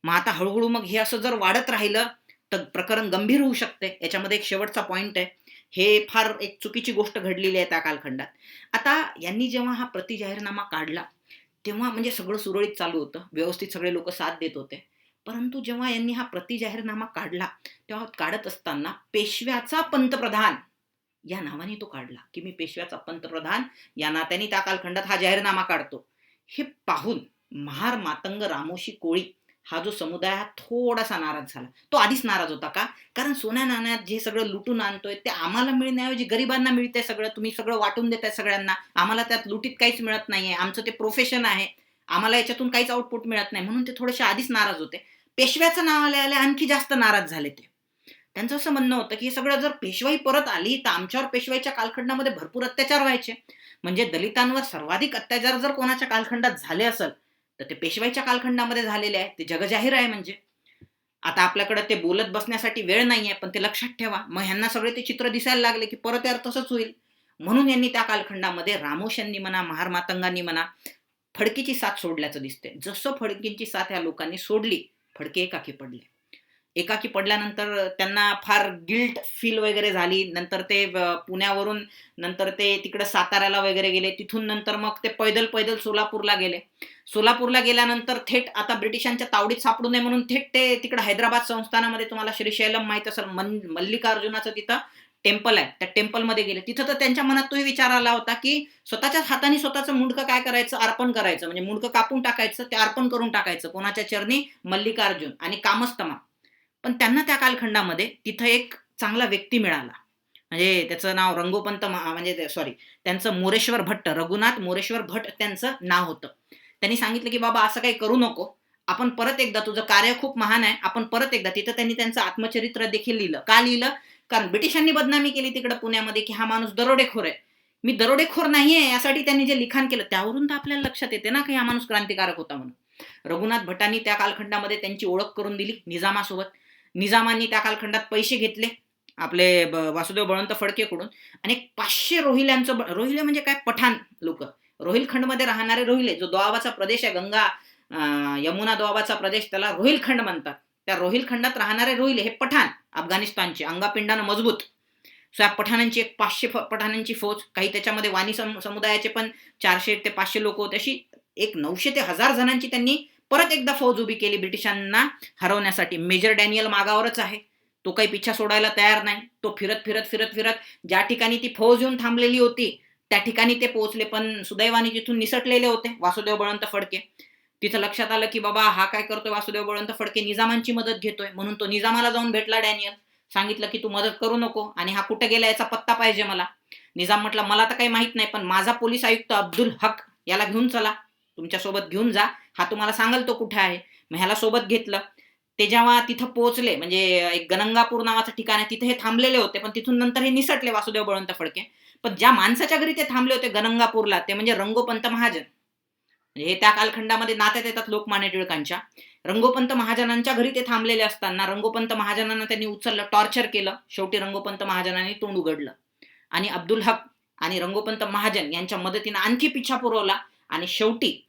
मग आता हळूहळू मग हे असं जर वाढत राहिलं तर प्रकरण गंभीर होऊ शकते. याच्यामध्ये एक शेवटचा पॉइंट आहे, हे फार एक चुकीची गोष्ट घडलेली आहे त्या कालखंडात. आता यांनी जेव्हा हा जाहीरनामा काढला तेव्हा म्हणजे सगळं सुरळीत चालू होतं, व्यवस्थित सगळे लोक साथ देत होते. परंतु जेव्हा यांनी हा जाहीरनामा काढला तेव्हा काढत असताना पेशव्याचा पंतप्रधान या नावाने तो काढला, की मी पेशव्याचा पंतप्रधान या नात्याने त्या कालखंडात हा जाहीरनामा काढतो. हे पाहून महार मातंग रामोशी कोळी हा जो समुदाय हा थोडासा नाराज झाला. तो आधीच नाराज होता का? कारण सोन्या नाण्यात जे सगळं लुटून आणतोय ते आम्हाला मिळण्याऐवजी गरिबांना मिळतंय सगळं, तुम्ही सगळं वाटून देताय सगळ्यांना, आम्हाला त्यात लुटीत काहीच मिळत नाहीये, आमचं ते प्रोफेशन आहे, आम्हाला याच्यातून काहीच आउटपुट मिळत नाही. म्हणून ते थोडेसे आधीच नाराज होते. पेशव्याचं नाव आले आणखी जास्त नाराज झाले ते. त्यांचं असं म्हणणं होतं की हे सगळं जर पेशवाई परत आली तर आमच्यावर पेशवाईच्या कालखंडामध्ये भरपूर अत्याचार व्हायचे. म्हणजे दलितांवर सर्वाधिक अत्याचार जर कोणाच्या कालखंडात झाले असेल तर ते पेशवाईच्या कालखंडामध्ये झालेले आहे, ते जगजाहीर आहे. म्हणजे आता आपल्याकडे ते बोलत बसण्यासाठी वेळ नाहीये, पण ते लक्षात ठेवा. मग ह्यांना सगळे ते चित्र दिसायला लागले की परत यार तसंच होईल. म्हणून यांनी त्या कालखंडामध्ये रामोशांनी म्हणा, महार मातंगांनी म्हणा, फडकेची साथ सोडल्याचं दिसते. जसं फडकेंची साथ या लोकांनी सोडली, फडके एकाकी पडले. एकाकी पडल्यानंतर त्यांना फार गिल्ट फील वगैरे झाली. नंतर ते पुण्यावरून नंतर ते तिकडे साताऱ्याला वगैरे गेले. तिथून नंतर मग ते पैदल सोलापूरला गेले. सोलापूरला गेल्यानंतर थेट आता ब्रिटिशांच्या तावडीत सापडू नये म्हणून थेट ते तिकडे हैदराबाद संस्थानामध्ये, तुम्हाला श्रीशैलम माहित असेल, मल्लिकार्जुनाचं तिथं टेम्पल आहे, त्या टेम्पलमध्ये गेले. तिथं तर त्यांच्या मनात तोही विचार आला होता की स्वतःच्याच हाताने स्वतःचं मुंडकं काय करायचं, अर्पण करायचं, म्हणजे मुंडकं कापून टाकायचं, ते अर्पण करून टाकायचं कोणाच्या चरणी, मल्लिकार्जुन आणि कामस्तमा. पण त्यांना त्या कालखंडामध्ये तिथं एक चांगला व्यक्ती मिळाला, म्हणजे त्याचं नाव रंगोपंत म्हणजे सॉरी त्यांचं मोरेश्वर भट्ट, रघुनाथ मोरेश्वर भट्ट त्यांचं नाव होतं. त्यांनी सांगितलं की बाबा असं काही करू नको, आपण परत एकदा, तुझं कार्य खूप महान आहे, आपण परत एकदा. तिथं त्यांनी त्यांचं आत्मचरित्र देखील लिहिलं. का लिहिलं? कारण ब्रिटिशांनी बदनामी केली तिकडे पुण्यामध्ये की हा माणूस दरोडेखोर आहे. मी दरोडेखोर नाहीये यासाठी त्यांनी जे लिखाण केलं त्यावरून तर आपल्याला लक्षात येते ना की हा माणूस क्रांतिकारक होता म्हणून. रघुनाथ भटांनी त्या कालखंडामध्ये त्यांची ओळख करून दिली निजामासोबत. निजामांनी त्या कालखंडात पैसे घेतले आपले वासुदेव बळवंत फडकेकडून आणि 500 रोहिल्यांचं, रोहिले म्हणजे काय, पठाण लोक, रोहिलखंडमध्ये राहणारे रोहिले, जो दोआबाचा प्रदेश आहे, गंगा यमुना दोआबाचा प्रदेश, त्याला रोहिलखंड म्हणतात. त्या रोहिलखंडात राहणारे रोहिले हे पठाण, अफगाणिस्तानचे, अंगापिंडानं मजबूत. सो या पठाणांची एक 500 पठाणांची फौज, काही त्याच्यामध्ये वाणी समुदायाचे पण 400 ते 500 लोक होते, अशी एक 900 ते 1000 जणांची त्यांनी परत एकदा फौज उभी केली ब्रिटिशांना हरवण्यासाठी. मेजर डॅनियल मागावरच आहे, तो काही पिछा सोडायला तयार नाही. तो फिरत ज्या ठिकाणी ती फौज येऊन थांबलेली होती त्या ठिकाणी ते पोहोचले, पण सुदैवाने तिथून निसटलेले होते वासुदेव बळवंत फडके. तिथं लक्षात आलं की बाबा हा काय करतोय वासुदेव बळवंत फडके, निजामांची मदत घेतोय. म्हणून तो निजामाला जाऊन भेटला डॅनियल, सांगितलं की तू मदत करू नको आणि हा कुठे गेला याचा पत्ता पाहिजे मला. निजाम म्हटलं मला तर काही माहित नाही, पण माझा पोलीस आयुक्त अब्दुल हक याला घेऊन चला, तुमच्या सोबत घेऊन जा, हा तुम्हाला सांगेल तो कुठे आहे. मग ह्याला सोबत घेतलं. ते जेव्हा तिथं पोहोचले, म्हणजे एक गणंगापूर नावाचं ठिकाण आहे, तिथे हे थांबलेले होते, पण तिथून नंतर हे निसटले वासुदेव बळवंत फडके. पण ज्या माणसाच्या घरी ते थांबले होते गणंगापूरला, ते म्हणजे रंगोपंत महाजन. म्हणजे हे त्या कालखंडामध्ये नात्यात येतात लोकमान्य टिळकांच्या. रंगोपंत महाजनांच्या घरी ते थांबलेले असताना रंगोपंत महाजनांना त्यांनी उचललं, टॉर्चर केलं. शेवटी रंगोपंत महाजनांनी तोंड उघडलं आणि अब्दुल हक आणि रंगोपंत महाजन यांच्या मदतीनं आणखी पिछा पुरवला आणि शेवटी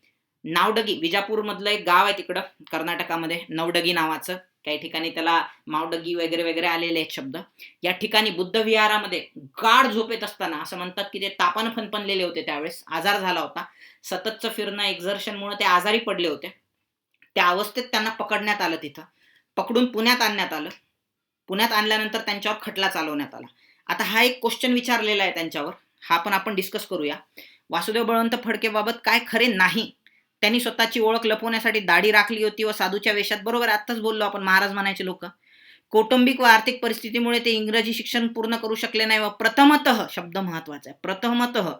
नावडगी, विजापूर मधलं एक गाव आहे तिकडं कर्नाटकामध्ये, नवडगी नावाचं, काही ठिकाणी त्याला मावडगी वगैरे वगैरे आलेले आहेत शब्द. या ठिकाणी बुद्ध विहारामध्ये गाढ झोपेत असताना असं म्हणतात की ते तापानं फणफणलेले होते, त्यावेळेस आजार झाला होता, सततचं फिरणं एक्झर्शनमुळे ते आजारी पडले होते. त्या अवस्थेत त्यांना पकडण्यात आलं, तिथं पकडून पुण्यात आणण्यात आलं. पुण्यात आणल्यानंतर त्यांच्यावर खटला चालवण्यात आला. आता हा एक क्वेश्चन विचारलेला आहे त्यांच्यावर, हा पण आपण डिस्कस करूया. वासुदेव बळवंत फडकेबाबत काय खरे नाही. त्यांनी स्वतःची ओळख लपवण्यासाठी दाढी राखली होती व साधूच्या वेशात, बरोबर आत्ताच बोललो आपण, महाराज म्हणायचे लोक. कौटुंबिक व आर्थिक परिस्थितीमुळे ते इंग्रजी शिक्षण पूर्ण करू शकले नाही व प्रथमतः, शब्द महत्वाचा आहे, प्रथमतः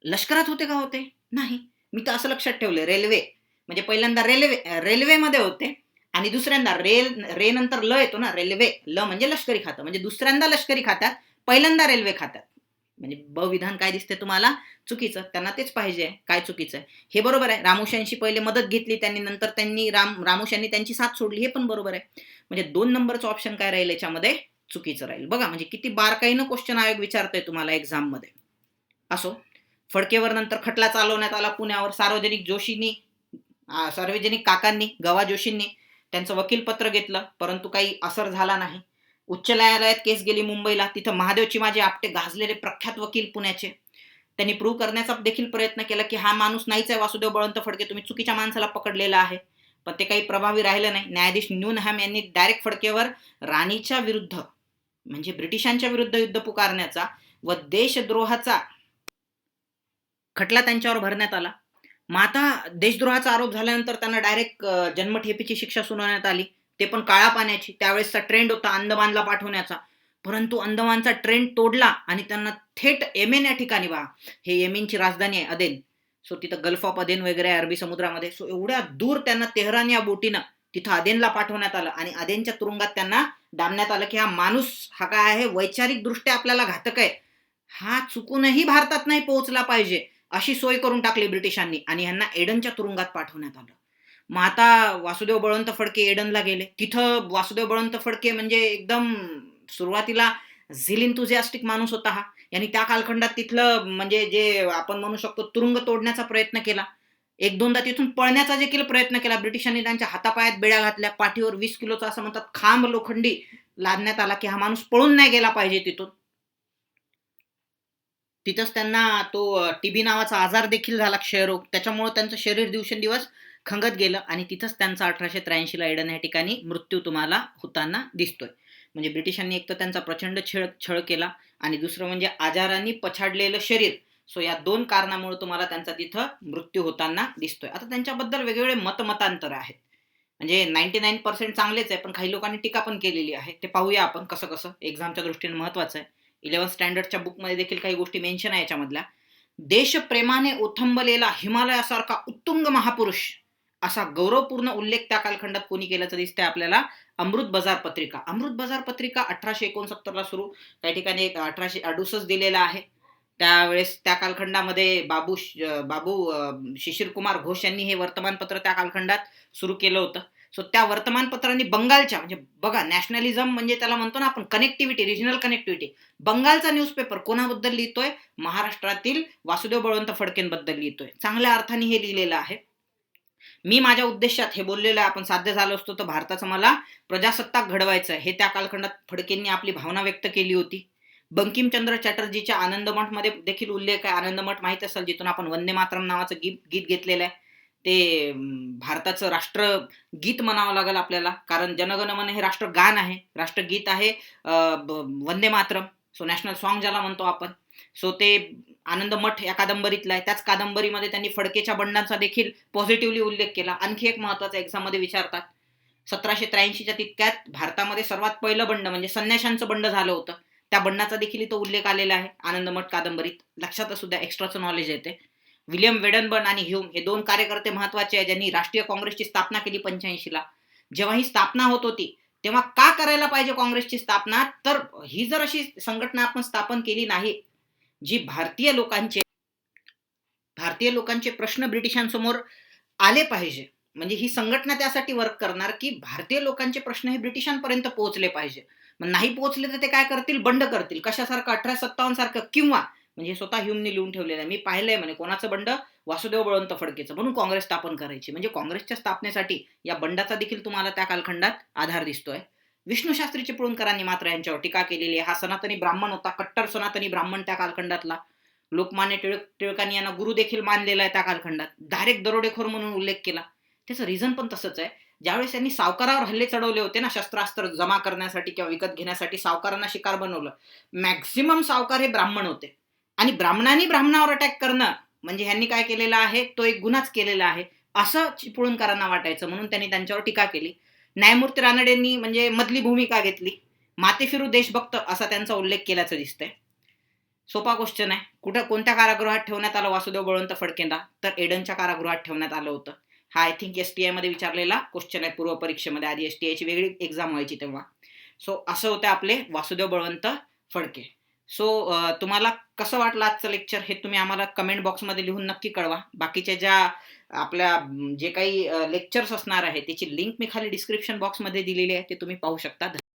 लष्करात होते का होते? नाही. मी तर असं लक्षात ठेवले, रेल्वे म्हणजे पहिल्यांदा रेल्वेमध्ये होते आणि दुसऱ्यांदा रे नंतर ल येतो ना, रेल्वे, ल म्हणजे लष्करी खातं, म्हणजे दुसऱ्यांदा लष्करी खात्यात, पहिल्यांदा रेल्वे खात्यात. म्हणजे ब विधान काय दिसते तुम्हाला? चुकीचं. त्यांना तेच पाहिजे. काय चुकीचं आहे? हे बरोबर आहे. रामोश्यांशी पहिले मदत घेतली त्यांनी, नंतर त्यांनी रामोश्यांनी त्यांची साथ सोडली, हे पण बरोबर आहे. म्हणजे 2 नंबरचं ऑप्शन काय राहील याच्यामध्ये? चुकीचं राहील. बघा म्हणजे किती बारकाईनं क्वेश्चन आयोग विचारतोय तुम्हाला एक्झाम मध्ये. असो, फडकेवर नंतर खटला चालवण्यात आला पुण्यावर. सार्वजनिक काकांनी, गवा जोशींनी त्यांचं वकीलपत्र घेतलं, परंतु काही असर झाला नाही. उच्च न्यायालयात केस गेली मुंबईला. तिथं महादेव चिमाजी आपटे, गाजलेले प्रख्यात वकील पुण्याचे, त्यांनी प्रूव्ह करण्याचा देखील प्रयत्न केला की हा माणूस नाहीच आहे वासुदेव बळवंत फडके, तुम्ही चुकीच्या माणसाला पकडलेला आहे. पण ते काही प्रभावी राहिलं नाही. न्यायाधीश न्यूनहॅम यांनी डायरेक्ट फडकेवर राणीच्या विरुद्ध, म्हणजे ब्रिटिशांच्या विरुद्ध युद्ध पुकारण्याचा व देशद्रोहाचा खटला त्यांच्यावर भरण्यात आला. मग आता देशद्रोहाचा आरोप झाल्यानंतर त्यांना डायरेक्ट जन्मठेपेची शिक्षा सुनावण्यात आली, ते पण काळा पाण्याची. त्यावेळेसचा ट्रेंड होता अंदमानला पाठवण्याचा, परंतु अंदमानचा ट्रेंड तोडला आणि त्यांना थेट येमेन या ठिकाणी, बा हे येमेनची राजधानी आहे, अदेन, सो तिथं गल्फ ऑफ अदेन वगैरे अरबी समुद्रामध्ये, सो एवढ्या दूर त्यांना तेहरान या बोटीनं तिथं अदेनला पाठवण्यात आलं आणि अदेनच्या तुरुंगात त्यांना डांबण्यात आलं की हा माणूस हा काय आहे, वैचारिक दृष्ट्या आपल्याला घातक आहे, हा चुकूनही भारतात नाही पोहोचला पाहिजे, अशी सोय करून टाकली ब्रिटिशांनी आणि ह्यांना एडनच्या तुरुंगात पाठवण्यात आलं. मग आता वासुदेव बळवंत फडके एडनला गेले. तिथं वासुदेव बळवंत फडके म्हणजे एकदम सुरुवातीला झिल इंथुझियास्टिक माणूस होता हा. यांनी त्या कालखंडात तिथलं म्हणजे जे आपण म्हणू शकतो तुरुंग तोडण्याचा प्रयत्न केला. 1-2दा तिथून पळण्याचा देखील प्रयत्न केला. ब्रिटिशांनी त्यांच्या हातापायात बेड्या घातल्या. पाठीवर 20 किलोचा असं म्हणतात खांब लोखंडी लादण्यात आला की हा माणूस पळून नाही गेला पाहिजे तिथून. तिथंच त्यांना तो टीबी नावाचा आजार देखील झाला, क्षयरोग. त्याच्यामुळे त्यांचं शरीर दिवसेंदिवस खंगत गेलं आणि तिथंच त्यांचा 1883 ला एडन या ठिकाणी मृत्यू तुम्हाला होताना दिसतोय. म्हणजे ब्रिटिशांनी एक तर त्यांचा प्रचंड छळ केला आणि दुसरं म्हणजे आजारांनी पछाडलेलं शरीर. सो या 2 कारणामुळे तुम्हाला त्यांचा तिथं मृत्यू होताना दिसतोय. आता त्यांच्याबद्दल वेगवेगळे मतमतांतर आहेत. म्हणजे 99% चांगलेच आहे, पण काही लोकांनी टीका पण केलेली आहे. ते पाहूया आपण कसं कसं, एक्झामच्या दृष्टीने महत्वाचं आहे. 11th स्टँडर्डच्या बुकमध्ये देखील काही गोष्टी मेन्शन आहे याच्यामधल्या. देशप्रेमाने ओथंबलेला हिमालयासारखा उत्तुंग महापुरुष, असा गौरवपूर्ण उल्लेख त्या कालखंडात कोणी केल्याचं दिसतंय आपल्याला? अमृत बाजार पत्रिका. अमृत बाजार पत्रिका 1869 ला सुरू, त्या ठिकाणी 1868 दिलेला आहे. त्यावेळेस त्या कालखंडामध्ये बाबू शिशिर कुमार घोष यांनी हे वर्तमानपत्र त्या कालखंडात सुरू केलं होतं. सो त्या वर्तमानपत्रांनी बंगालच्या, म्हणजे बघा नॅशनलिझम म्हणजे त्याला म्हणतो ना आपण कनेक्टिव्हिटी, रिजनल कनेक्टिव्हिटी. बंगालचा न्यूजपेपर कोणाबद्दल लिहितोय? महाराष्ट्रातील वासुदेव बळवंत फडकेंबद्दल लिहितोय. चांगल्या अर्थाने हे लिहिलेलं आहे. मी माझ्या उद्देशात हे बोललेलं आहे, आपण साध्य झालो असतो तर भारताचं मला प्रजासत्ताक घडवायचं आहे, हे त्या कालखंडात फडकेंनी आपली भावना व्यक्त केली होती. बंकिमचंद्र चॅटर्जीच्या आनंदमठमध्ये देखील उल्लेख आहे. आनंदमठ माहित असेल, जिथून आपण वंदे मातरम नावाचं गीत घेतलेलं आहे. ते भारताचं राष्ट्रगीत म्हणावं लागेल आपल्याला, कारण जनगण मन हे राष्ट्रगान आहे, राष्ट्रगीत आहे Vande Mataram, so national song ज्याला म्हणतो आपण. सो ते आनंदमठ या कादंबरीतला आहे. त्याच कादंबरीमध्ये त्यांनी फडकेच्या बंडाचा देखील पॉझिटिव्हली उल्लेख केला. आणखी एक महत्वाचा एक्झाममध्ये विचारतात, 1783च्या तितक्यात भारतामध्ये सर्वात पहिलं बंड म्हणजे संन्याशांचं बंड झालं होतं, त्या बंडाचा देखील इथं उल्लेख आलेला आहे आनंदमठ कादंबरीत. लक्षात असू द्या, एक्स्ट्राचं नॉलेज येते. विलियम वेडनबर्न आणि ह्यूम हे 2 कार्यकर्ते महत्वाचे आहेत, ज्यांनी राष्ट्रीय काँग्रेसची स्थापना केली 85 ला. जेव्हा ही स्थापना होत होती तेव्हा का करायला पाहिजे काँग्रेसची स्थापना? तर ही जर अशी संघटना आपण स्थापन केली नाही जी भारतीय लोकांचे प्रश्न ब्रिटिशांसमोर आले पाहिजे, म्हणजे ही संघटना त्यासाठी वर्क करणार की भारतीय लोकांचे प्रश्न हे ब्रिटिशांपर्यंत पोहोचले पाहिजे. मग नाही पोहोचले तर ते काय करतील? बंड करतील. कशासारखं? 1857 सारखं, किंवा म्हणजे हे स्वतः ह्युमने लिहून ठेवलेलं आहे. मी पाहिलंय म्हणे कोणाचं बंड, वासुदेव बळवंत फडकेचं, म्हणून काँग्रेस स्थापन करायची. म्हणजे काँग्रेसच्या स्थापनेसाठी या बंडाचा देखील तुम्हाला त्या कालखंडात आधार दिसतोय. विष्णू शास्त्री चिपळूणकरांनी मात्र यांच्यावर टीका केलेली आहे. हा सनातनी ब्राह्मण होता, कट्टर सनातनी ब्राह्मण त्या कालखंडातला. लोकमान्य टिळकांनी यांना गुरु देखील मानलेला आहे त्या कालखंडात. डायरेक्ट दरोडेखोर म्हणून उल्लेख केला. त्याचं रिझन पण तसंच आहे. ज्यावेळेस त्यांनी सावकारावर हल्ले चढवले होते ना, शस्त्रास्त्र जमा करण्यासाठी किंवा विकत घेण्यासाठी सावकारांना शिकार बनवलं, मॅक्झिमम सावकार हे ब्राह्मण होते. आणि ब्राह्मणांनी ब्राह्मणावर अटॅक करणं म्हणजे ह्यांनी काय केलेलं आहे, तो एक गुन्हाच केलेला आहे, असं चिपळूणकरांना वाटायचं. म्हणून त्यांनी त्यांच्यावर टीका केली. न्यायमूर्ती रानडेंनी म्हणजे मधली भूमिका घेतली. माते फिरू देशभक्त असा त्यांचा उल्लेख केल्याचं दिसतंय. सोपा क्वेश्चन आहे. कोणत्या कारागृहात ठेवण्यात आलं वासुदेव बळवंत फडकेंना? तर एडनच्या कारागृहात ठेवण्यात आलं होतं. हा आय थिंक STI मध्ये विचारलेला क्वेश्चन आहे, पूर्व परीक्षेमध्ये. आधी STIची वेगळी एक्झाम व्हायची तेव्हा. सो असं होतं आपले वासुदेव बळवंत फडके. सो तुम्हाला कसं वाटलं आजचं लेक्चर हे तुम्ही आम्हाला कमेंट बॉक्समध्ये लिहून नक्की कळवा. बाकीच्या ज्या आपल्या जे काही लेक्चर्स असणार आहे त्याची लिंक मी खाली डिस्क्रिप्शन बॉक्समध्ये दिलेली आहे, ते तुम्ही पाहू शकता.